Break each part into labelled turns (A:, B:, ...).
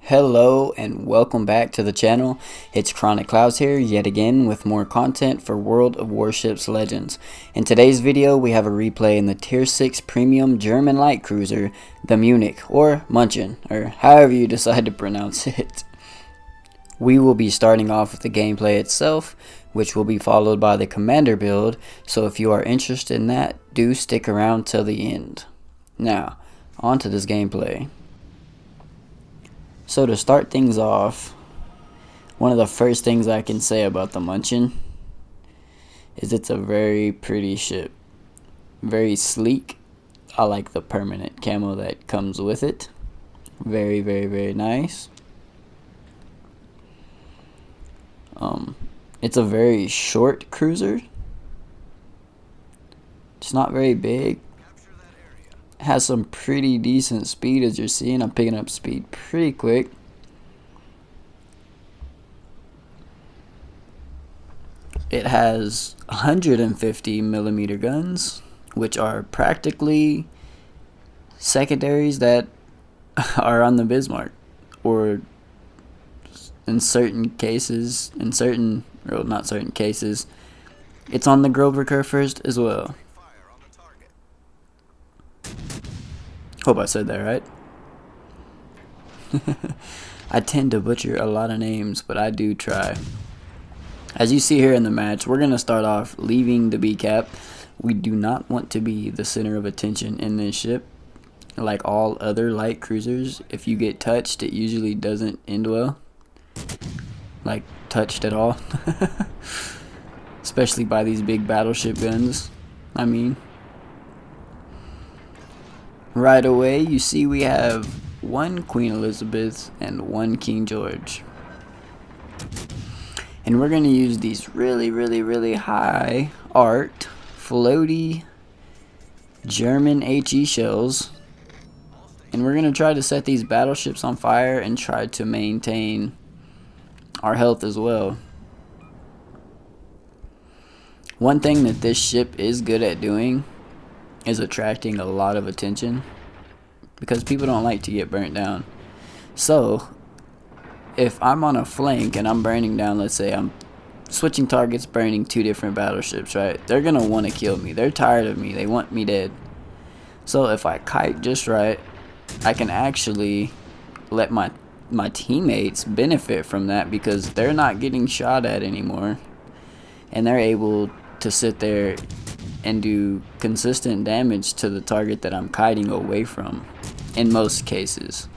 A: Hello and welcome back to the channel. It's ChronicKloudz here yet again with more content for World of Warships Legends. In today's video we have a replay in the Tier 6 Premium German light cruiser, the Munich or München, or however you decide to pronounce it. We will be starting off with the gameplay itself, which will be followed by the commander build, so if you are interested in that, do stick around till the end. Now, on to this gameplay. So to start things off, one of the first things I can say about the München is it's a very pretty ship. Very sleek. I like the permanent camo that comes with it. Very, very, very nice. It's a very short cruiser. It's not very big. Has some pretty decent speed, as you're seeing. I'm picking up speed pretty quick. It has 150mm guns, which are practically secondaries that are on the Bismarck, or in certain cases, not certain cases, it's on the Grover first as well. Hope I said that right. I tend to butcher a lot of names, but I do try. As you see here in the match, we're going to start off leaving the B cap. We do not want to be the center of attention in this ship. Like all other light cruisers, if you get touched, it usually doesn't end well. Like touched at all. Especially by these big battleship guns, I mean. Right away, you see we have one Queen Elizabeth and one King George. And we're going to use these really high art, floaty German HE shells. And we're going to try to set these battleships on fire and try to maintain our health as well. One thing that this ship is good at doing is attracting a lot of attention, because people don't like to get burnt down. So if I'm on a flank and I'm burning down, let's say I'm switching targets, burning two different battleships, right? They're gonna want to kill me. They're tired of me. They want me dead. So if I kite just right, I can actually let my teammates benefit from that, because they're not getting shot at anymore, and they're able to sit there and do consistent damage to the target that I'm kiting away from, in most cases.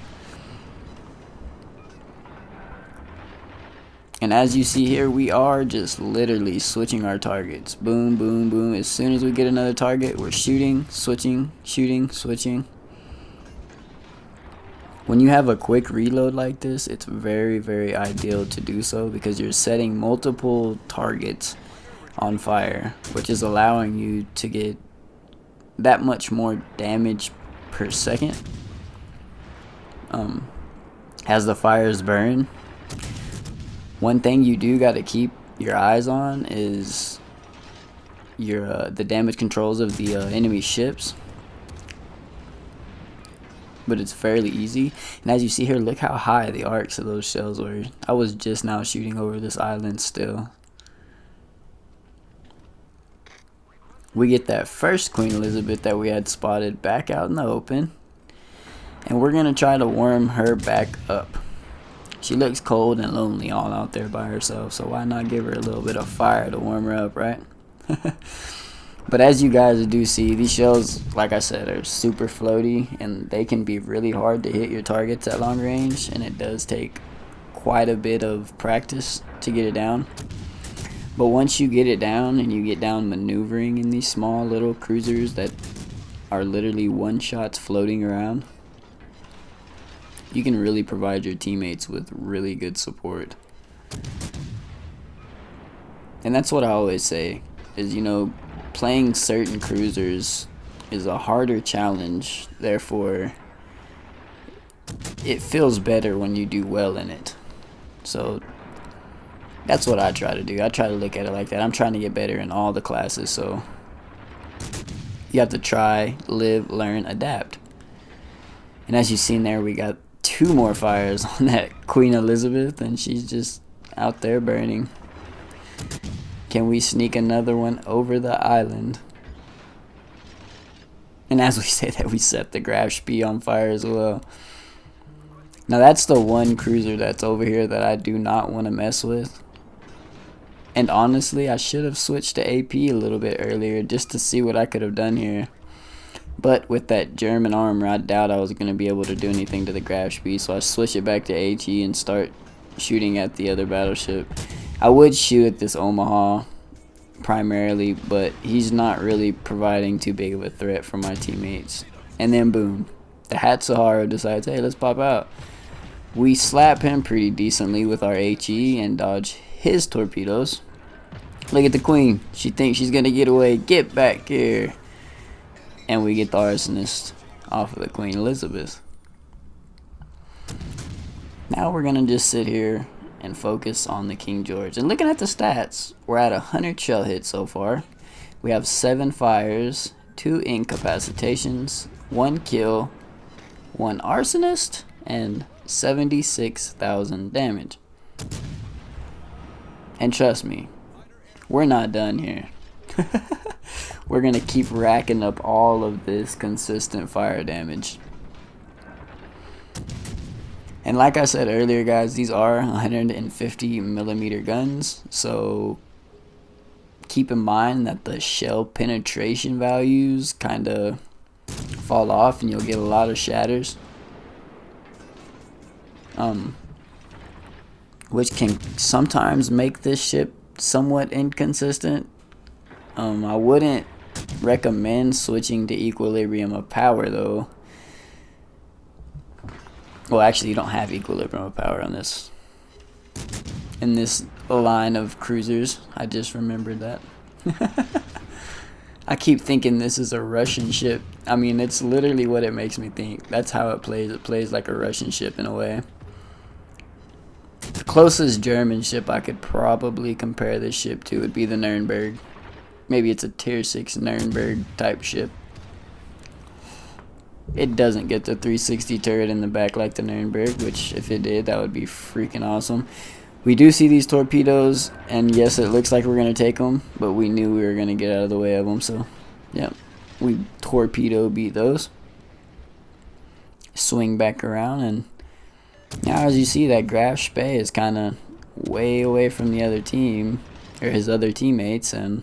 A: And as you see here, we are just literally switching our targets. Boom, boom, boom. As soon as we get another target, we're shooting, switching, shooting, switching. When you have a quick reload like this, it's very ideal to do so, because you're setting multiple targets on fire, which is allowing you to get that much more damage per second as the fires burn. One thing you do got to keep your eyes on is your the damage controls of the enemy ships, but it's fairly easy. And as you see here, look how high the arcs of those shells were. I was just now shooting over this island still. We get that first Queen Elizabeth that we had spotted back out in the open, and we're gonna try to warm her back up. She looks cold and lonely all out there by herself, so why not give her a little bit of fire to warm her up, right? But as you guys do see, these shells, like I said, are super floaty, and they can be really hard to hit your targets at long range, and it does take quite a bit of practice to get it down. But once you get it down, and you get down maneuvering in these small little cruisers that are literally one-shots floating around, you can really provide your teammates with really good support. And that's what I always say, is, you know, playing certain cruisers is a harder challenge, therefore it feels better when you do well in it. So that's what I try to do. I try to look at it like that. I'm trying to get better in all the classes, so you have to try, live, learn, adapt. And as you've seen there, we got 2 more fires on that Queen Elizabeth, and she's just out there burning. Can we sneak another one over the island? And as we say that, we set the Graf Spee on fire as well. Now that's the one cruiser that's over here that I do not want to mess with. And honestly, I should have switched to AP a little bit earlier just to see what I could have done here. But with that German armor, I doubt I was going to be able to do anything to the Graf Spee, so I switched it back to HE and start shooting at the other battleship. I would shoot at this Omaha primarily, but he's not really providing too big of a threat for my teammates. And then boom, the Hatsuharu decides, hey, let's pop out. We slap him pretty decently with our HE and dodge his torpedoes. Look at the Queen. She thinks she's going to get away. Get back here. And we get the arsonist off of the Queen Elizabeth. Now we're going to just sit here and focus on the King George. And looking at the stats, we're at 100 shell hits so far. We have 7 fires, 2 incapacitations, 1 kill, 1 arsonist, and 76,000 damage. And trust me, we're not done here. We're going to keep racking up all of this consistent fire damage. And like I said earlier, guys, these are 150 millimeter guns, so keep in mind that the shell penetration values kind of fall off and you'll get a lot of shatters, which can sometimes make this ship somewhat inconsistent. I wouldn't recommend switching to equilibrium of power though. Well, actually, you don't have equilibrium of power on this. In this line of cruisers, I just remembered that. I keep thinking this is a Russian ship. I mean, it's literally what it makes me think. That's how it plays. It plays like a Russian ship in a way. The closest German ship I could probably compare this ship to would be the Nürnberg. Maybe it's a tier 6 Nürnberg type ship. It doesn't get the 360 turret in the back like the Nürnberg, which if it did, that would be freaking awesome. We do see these torpedoes, and yes, it looks like we're going to take them, but we knew we were going to get out of the way of them, so yeah, we torpedo beat those. Swing back around, and now as you see, that Graf Spee is kind of way away from the other team, or his other teammates, and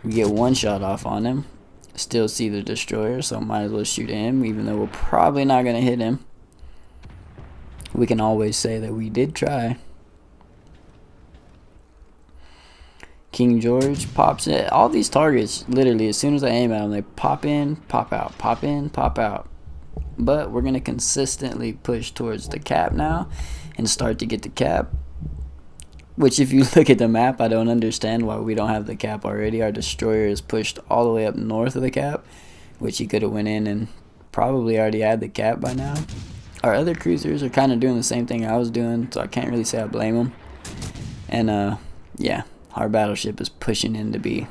A: we get 1 shot off on him. Still see the destroyer, so might as well shoot him, even though we're probably not going to hit him. We can always say that we did try. King George pops it. All these targets, literally, as soon as I aim at them, they pop in, pop out, pop in, pop out. But we're going to consistently push towards the cap now and start to get the cap. Which, if you look at the map, I don't understand why we don't have the cap already. Our destroyer is pushed all the way up north of the cap, which he could have went in and probably already had the cap by now. Our other cruisers are kind of doing the same thing I was doing, so I can't really say I blame them. And yeah, our battleship is pushing into B.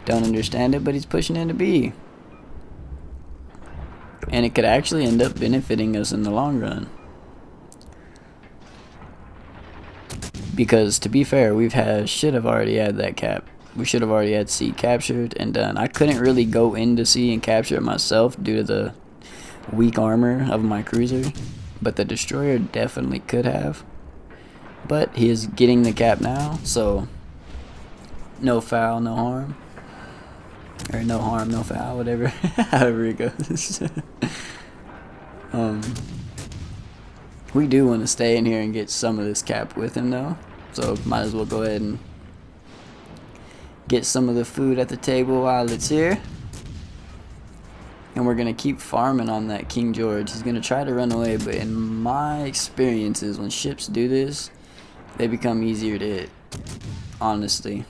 A: Don't understand it, but he's pushing into B. And it could actually end up benefiting us in the long run. Because to be fair, should have already had that cap. We should have already had C captured and done. I couldn't really go into C and capture it myself due to the weak armor of my cruiser, but the destroyer definitely could have. But he is getting the cap now, so no foul, no harm. Or no harm, no foul, whatever. However it goes. We do want to stay in here and get some of this cap with him though, so might as well go ahead and get some of the food at the table while it's here. And we're going to keep farming on that King George. He's going to try to run away, but in my experiences, when ships do this, they become easier to hit. Honestly,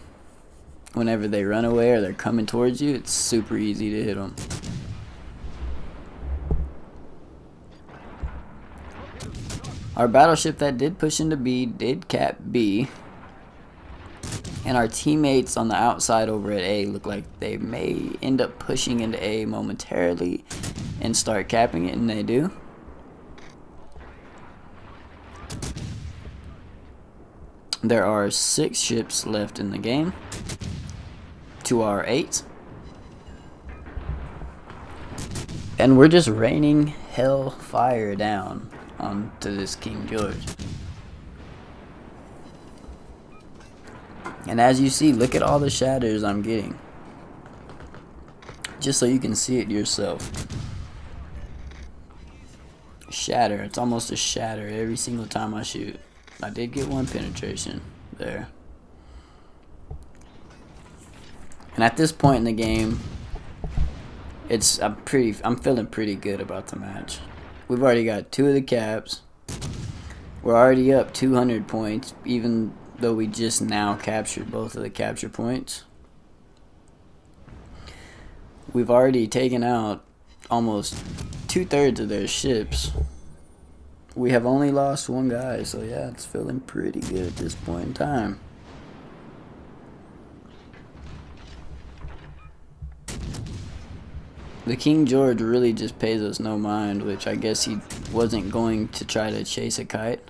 A: whenever they run away or they're coming towards you, it's super easy to hit them. Our battleship that did push into B did cap B. And our teammates on the outside over at A look like they may end up pushing into A momentarily and start capping it, and they do. There are 6 ships left in the game to our 8. And we're just raining hellfire down onto this King George. And as you see, look at all the shatters I'm getting. Just so you can see it yourself. Shatter. It's almost a shatter every single time I shoot. I did get 1 penetration there. And at this point in the game, I'm feeling pretty good about the match. We've already got 2 of the caps. We're already up 200 points, even though we just now captured both of the capture points. We've already taken out almost 2/3 of their ships. We have only lost 1 guy, so yeah, it's feeling pretty good at this point in time. The King George really just pays us no mind, which I guess he wasn't going to try to chase a kite.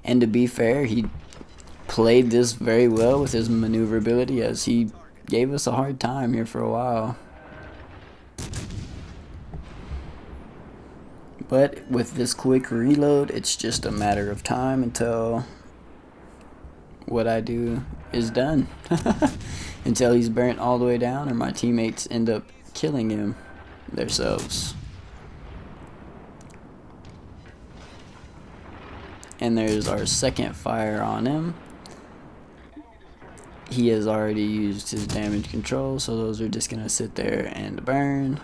A: And to be fair, he played this very well with his maneuverability, as he gave us a hard time here for a while. But with this quick reload, it's just a matter of time until what I do is done. Until he's burnt all the way down or my teammates end up killing him themselves. And there's our second fire on him. He has already used his damage control, so those are just gonna sit there and burn.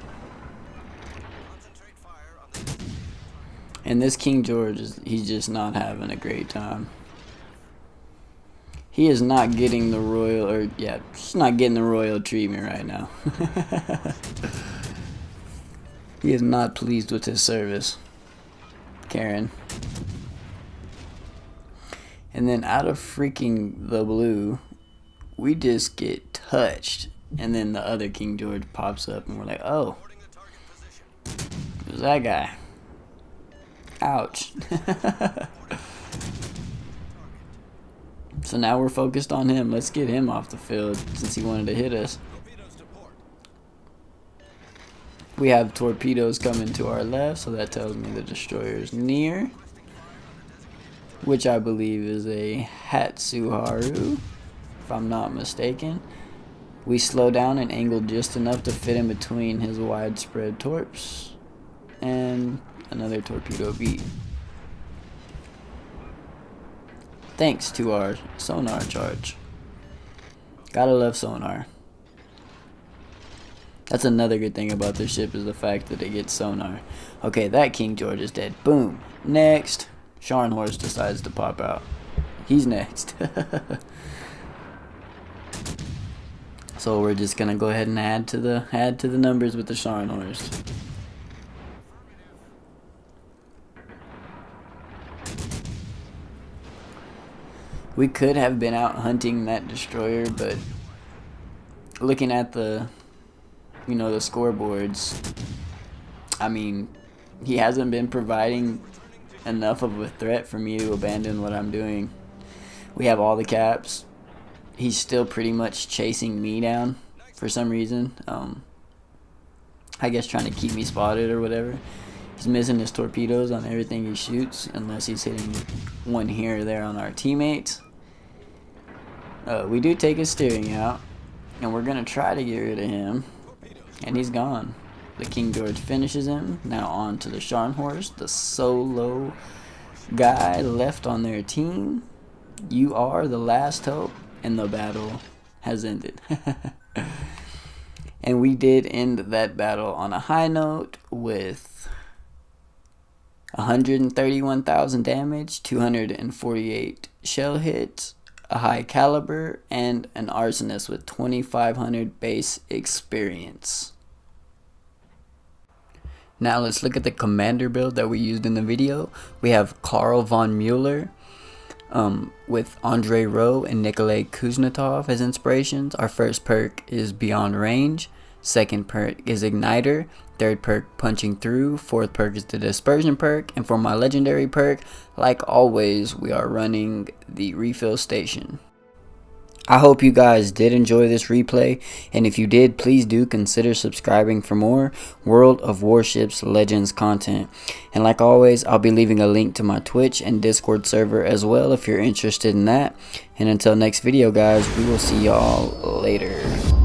A: And this King George, he's just not having a great time. He is not getting the royal, he's not getting the royal treatment right now. He is not pleased with his service, Karen. And then out of freaking the blue, we just get touched. And then the other King George pops up and we're like, oh, who's that guy? Ouch. So now we're focused on him. Let's get him off the field since he wanted to hit us. We have torpedoes coming to our left, so that tells me the destroyer is near, which I believe is a Hatsuharu, if I'm not mistaken. We slow down and angle just enough to fit in between his widespread torps, and another torpedo beat. Thanks to our sonar charge. Gotta love sonar. That's another good thing about this ship, is the fact that it gets sonar. Okay, that King George is dead. Boom. Next. Scharnhorst decides to pop out. He's next. So we're just gonna go ahead and add to the numbers with the Scharnhorst. We could have been out hunting that destroyer, but looking at the scoreboards, I mean, he hasn't been providing enough of a threat for me to abandon what I'm doing. We have all the caps. He's still pretty much chasing me down for some reason. I guess trying to keep me spotted or whatever. He's missing his torpedoes on everything he shoots, unless he's hitting one here or there on our teammates. We do take his steering out, and we're going to try to get rid of him, and he's gone. The King George finishes him. Now on to the Scharnhorst, the solo guy left on their team. You are the last hope, and the battle has ended. And we did end that battle on a high note with 131,000 damage, 248 shell hits, a high caliber, and an arsonist with 2,500 base experience. Now let's look at the commander build that we used in the video. We have Karl von Mueller with Andrei Rowe and Nikolai Kuznetsov as inspirations. Our first perk is Beyond Range. Second perk is Igniter. Third perk, Punching Through. Fourth perk is the Dispersion perk. And for my legendary perk, like always, we are running the Refill Station. I hope you guys did enjoy this replay, and if you did, please do consider subscribing for more World of Warships Legends content. And like always, I'll be leaving a link to my Twitch and Discord server as well if you're interested in that. And until next video, guys, we will see y'all later.